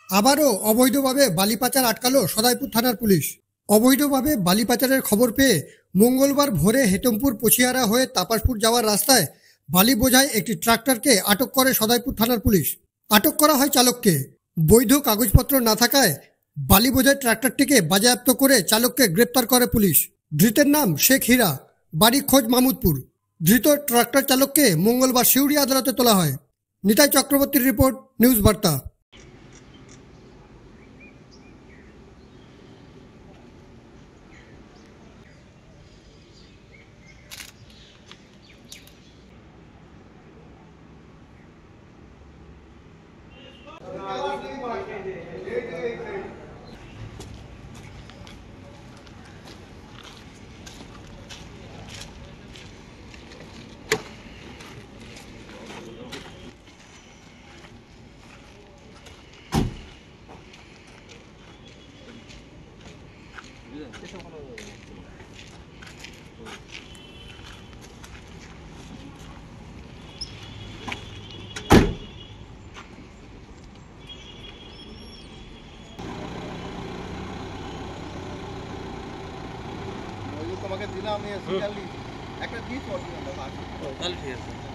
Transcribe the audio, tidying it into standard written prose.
আবারও অবৈধভাবে বালি পাচার আটকালো সদাইপুর থানার পুলিশ। অবৈধভাবে বালি পাচারের খবর পেয়ে মঙ্গলবার ভোরে হেতমপুর পছিয়ারা হয়ে তাপাসপুর যাওয়ার রাস্তায় বালি বোঝায় একটি ট্রাক্টরকে আটক করে সদাইপুর থানার পুলিশ। আটক করা হয় চালককে। বৈধ কাগজপত্র না থাকায় বালি বোঝাই ট্রাক্টরটিকে বাজেয়াপ্ত করে চালককে গ্রেপ্তার করে পুলিশ। ধৃতের নাম শেখ হীরা, বাড়ি খোঁজ মাহমুদপুর। ধৃত ট্রাক্টর চালককে মঙ্গলবার সিউড়ি আদালতে তোলা হয়। নিতাই চক্রবর্তীর রিপোর্ট, নিউজ বার্তা। তোমাকে দিলাম একটা দিয়ে তাহলে ঠিক আছে।